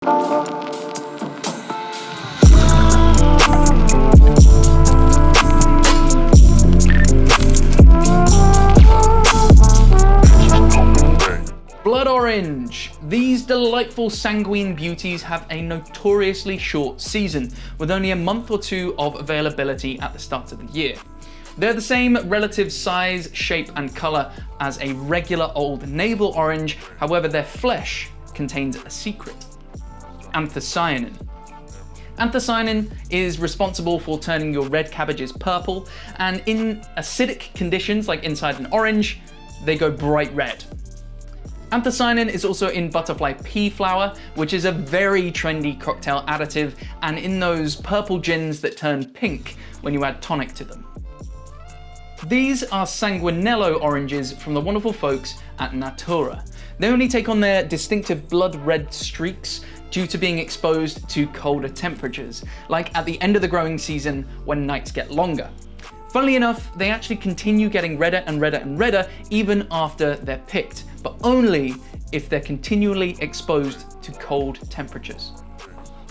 Blood orange. These delightful sanguine beauties have a notoriously short season, with only a month or two of availability at the start of the year. They're the same relative size, shape, and color as a regular old navel orange, however their flesh contains a secret: anthocyanin. Anthocyanin is responsible for turning your red cabbages purple, and in acidic conditions like inside an orange, they go bright red. Anthocyanin is also in butterfly pea flower, which is a very trendy cocktail additive, and in those purple gins that turn pink when you add tonic to them. These are Sanguinello oranges from the wonderful folks at Natura. They only take on their distinctive blood red streaks due to being exposed to colder temperatures, like at the end of the growing season when nights get longer. Funnily enough, they actually continue getting redder and redder and redder even after they're picked, but only if they're continually exposed to cold temperatures.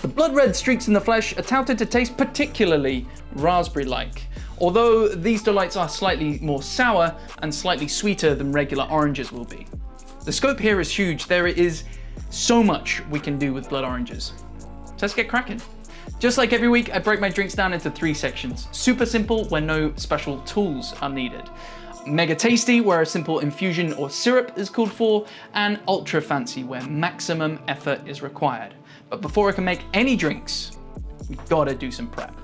The blood red streaks in the flesh are touted to taste particularly raspberry-like, although these delights are slightly more sour and slightly sweeter than regular oranges will be. The scope here is huge. There is so much we can do with blood oranges. So let's get cracking. Just like every week, I break my drinks down into 3 sections. Super simple, where no special tools are needed. Mega tasty, where a simple infusion or syrup is called for, and ultra fancy, where maximum effort is required. But before I can make any drinks, we gotta do some prep.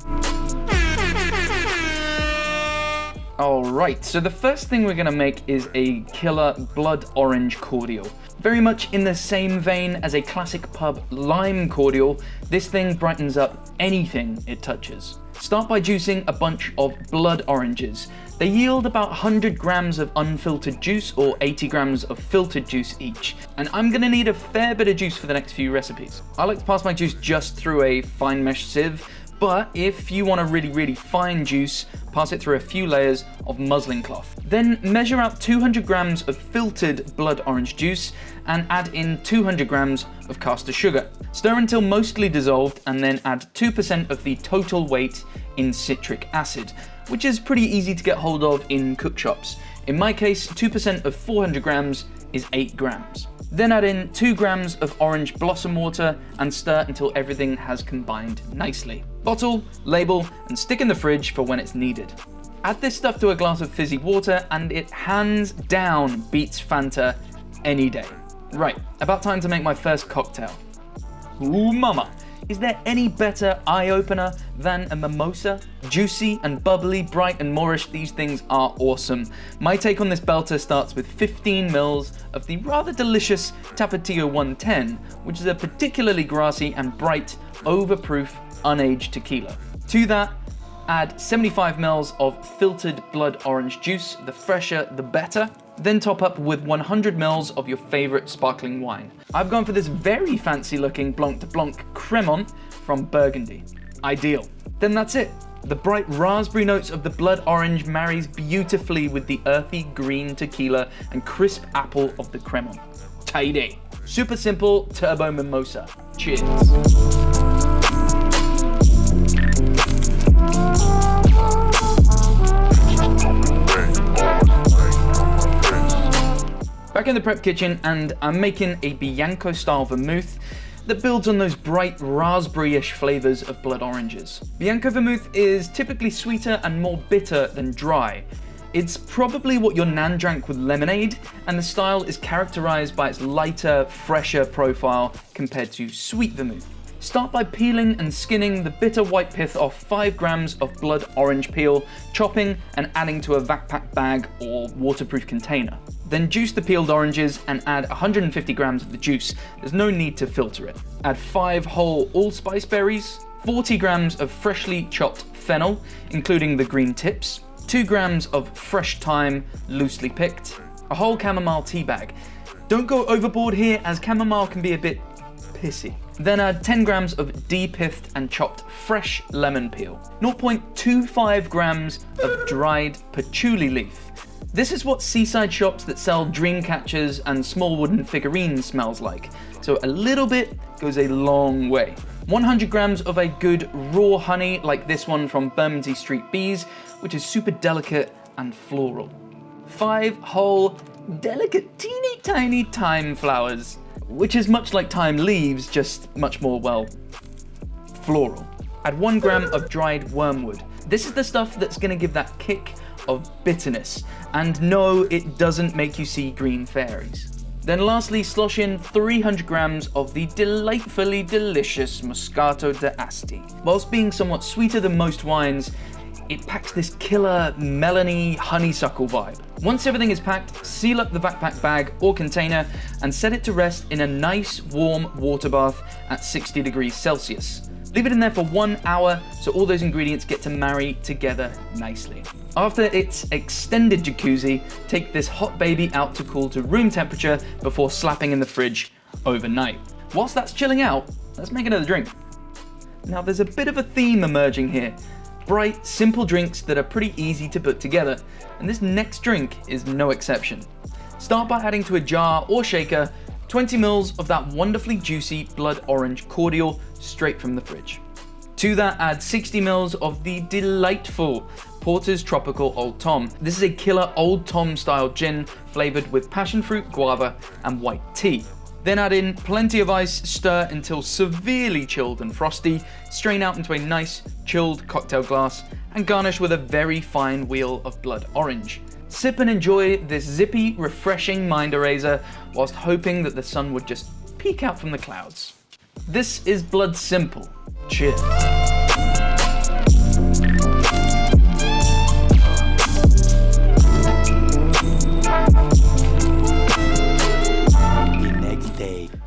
Alright, so the first thing we're gonna make is a killer blood orange cordial. Very much in the same vein as a classic pub lime cordial, this thing brightens up anything it touches. Start by juicing a bunch of blood oranges. They yield about 100 grams of unfiltered juice or 80 grams of filtered juice each. And I'm gonna need a fair bit of juice for the next few recipes. I like to pass my juice just through a fine mesh sieve, but if you want a really fine juice, pass it through a few layers of muslin cloth. Then measure out 200 grams of filtered blood orange juice and add in 200 grams of caster sugar. Stir until mostly dissolved and then add 2% of the total weight in citric acid, which is pretty easy to get hold of in cook shops. In my case, 2% of 400 grams is 8 grams. Then add in 2 grams of orange blossom water and stir until everything has combined nicely. Bottle, label, and stick in the fridge for when it's needed. Add this stuff to a glass of fizzy water and it hands down beats Fanta any day. Right, about time to make my first cocktail. Ooh mama, is there any better eye-opener than a mimosa? Juicy and bubbly, bright and Moorish, these things are awesome. My take on this belter starts with 15 mils of the rather delicious Tapatio 110, which is a particularly grassy and bright, overproof, unaged tequila. To that, add 75 mils of filtered blood orange juice, the fresher the better. Then top up with 100 mils of your favorite sparkling wine. I've gone for this very fancy looking Blanc de Blanc Cremant from Burgundy. Ideal. Then that's it. The bright raspberry notes of the blood orange marries beautifully with the earthy green tequila and crisp apple of the Cremant. Tidy. Super simple turbo mimosa. Cheers. Back in the prep kitchen, and I'm making a Bianco style vermouth that builds on those bright raspberry-ish flavors of blood oranges. Bianco vermouth is typically sweeter and more bitter than dry. It's probably what your nan drank with lemonade, and the style is characterized by its lighter, fresher profile compared to sweet vermouth. Start by peeling and skinning the bitter white pith off 5 grams of blood orange peel, chopping and adding to a vac-pack bag or waterproof container. Then juice the peeled oranges and add 150 grams of the juice. There's no need to filter it. Add 5 whole allspice berries, 40 grams of freshly chopped fennel, including the green tips, 2 grams of fresh thyme, loosely picked, a whole chamomile tea bag. Don't go overboard here, as chamomile can be a bit pissy. Then add 10 grams of de-pithed and chopped fresh lemon peel, 0.25 grams of dried patchouli leaf. This is what seaside shops that sell dream catchers and small wooden figurines smells like, so a little bit goes a long way. 100 grams of a good raw honey like this one from Bermondsey Street Bees, which is super delicate and floral. 5 whole, delicate, teeny tiny thyme flowers, which is much like thyme leaves, just much more, well, floral. Add 1 gram of dried wormwood. This is the stuff that's gonna give that kick of bitterness, and no, it doesn't make you see green fairies. Then lastly, slosh in 300 grams of the delightfully delicious Moscato D'asti. Whilst being somewhat sweeter than most wines, it packs this killer melony honeysuckle vibe. Once everything is packed, seal up the backpack bag or container and set it to rest in a nice warm water bath at 60 degrees Celsius. Leave it in there for 1 hour so all those ingredients get to marry together nicely. After its extended jacuzzi, take this hot baby out to cool to room temperature before slapping in the fridge overnight. Whilst that's chilling out, let's make another drink. Now there's a bit of a theme emerging here. Bright, simple drinks that are pretty easy to put together, and this next drink is no exception. Start by adding to a jar or shaker 20 ml of that wonderfully juicy blood orange cordial straight from the fridge. To that, add 60 ml of the delightful Porter's Tropical Auld Chum. This is a killer Auld Chum style gin flavored with passion fruit, guava, and white tea. Then add in plenty of ice, stir until severely chilled and frosty, strain out into a nice chilled cocktail glass, and garnish with a very fine wheel of blood orange. Sip and enjoy this zippy, refreshing mind eraser whilst hoping that the sun would just peek out from the clouds. This is Blood Simple. Cheers.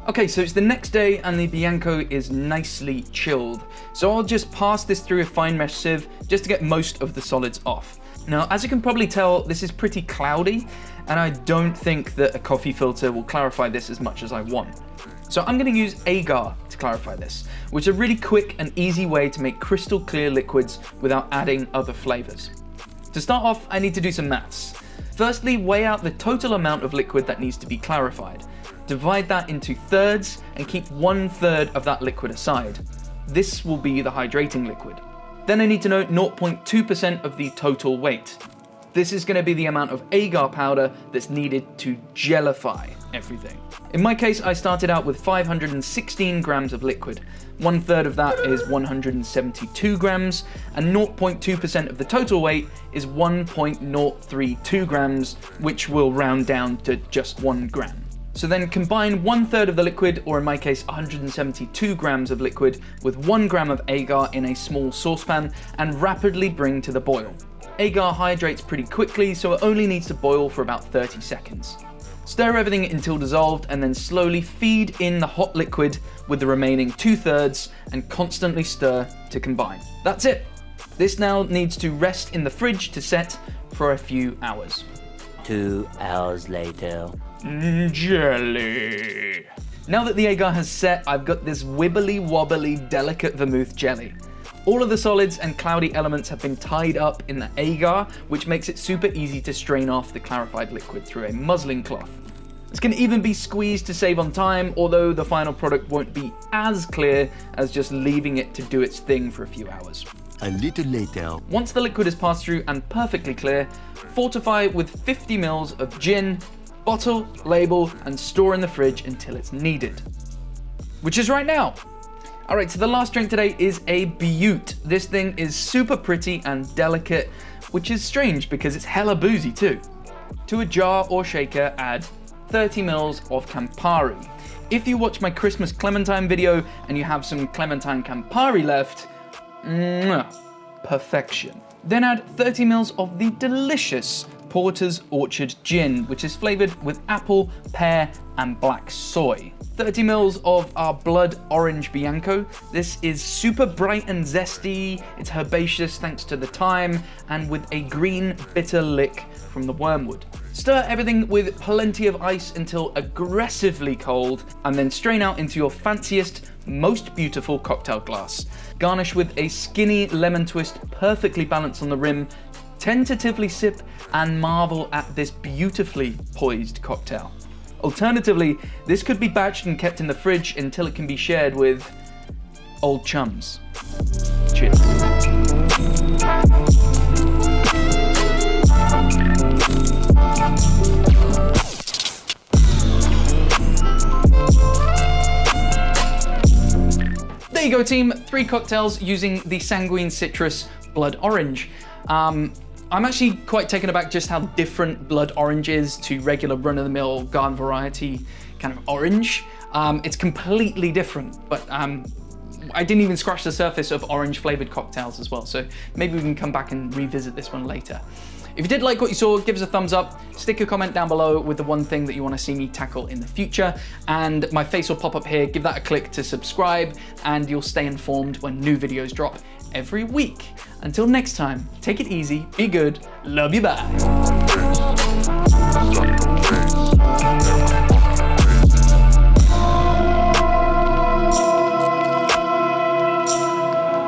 Okay, so it's the next day and the Bianco is nicely chilled. So I'll just pass this through a fine mesh sieve just to get most of the solids off. Now, as you can probably tell, this is pretty cloudy, and I don't think that a coffee filter will clarify this as much as I want. So I'm gonna use agar to clarify this, which is a really quick and easy way to make crystal clear liquids without adding other flavors. To start off, I need to do some maths. Firstly, weigh out the total amount of liquid that needs to be clarified. Divide that into thirds and keep 1/3 of that liquid aside. This will be the hydrating liquid. Then I need to know 0.2% of the total weight. This is going to be the amount of agar powder that's needed to gelify everything. In my case, I started out with 516 grams of liquid. 1/3 of that is 172 grams, and 0.2% of the total weight is 1.032 grams, which will round down to just 1 gram. So then combine 1/3 of the liquid, or in my case 172 grams of liquid, with 1 gram of agar in a small saucepan and rapidly bring to the boil. Agar hydrates pretty quickly, so it only needs to boil for about 30 seconds. Stir everything until dissolved and then slowly feed in the hot liquid with the remaining 2/3 and constantly stir to combine. That's it. This now needs to rest in the fridge to set for a few hours. 2 hours later. Jelly. Now that the agar has set, I've got this wibbly wobbly delicate vermouth jelly. All of the solids and cloudy elements have been tied up in the agar, which makes it super easy to strain off the clarified liquid through a muslin cloth. This can even be squeezed to save on time, although the final product won't be as clear as just leaving it to do its thing for a few hours. A little later. Once the liquid is passed through and perfectly clear, fortify with 50 ml of gin, bottle, label, and store in the fridge until it's needed. Which is right now. All right, so the last drink today is a beaut. This thing is super pretty and delicate, which is strange because it's hella boozy too. To a jar or shaker, add 30 ml of Campari. If you watch my Christmas Clementine video and you have some Clementine Campari left, perfection. Then add 30 ml of the delicious Porter's Orchard Gin, which is flavored with apple, pear, and black soy. 30 ml of our blood orange Bianco. This is super bright and zesty. It's herbaceous thanks to the thyme, and with a green bitter lick from the wormwood. Stir everything with plenty of ice until aggressively cold, and then strain out into your fanciest, most beautiful cocktail glass. Garnish with a skinny lemon twist perfectly balanced on the rim, tentatively sip and marvel at this beautifully poised cocktail. Alternatively, this could be batched and kept in the fridge until it can be shared with Auld Chums. Cheers. There you go, team. 3 cocktails using the Sanguine Citrus Blood Orange. I'm actually quite taken aback just how different blood orange is to regular run-of-the-mill garden variety kind of orange. It's completely different, but I didn't even scratch the surface of orange flavored cocktails as well, so maybe we can come back and revisit this one later. If you did like what you saw, give us a thumbs up, stick a comment down below with the one thing that you want to see me tackle in the future, and my face will pop up here. Give that a click to subscribe, and you'll stay informed when new videos drop every week. Until next time, take it easy, be good, love you, bye.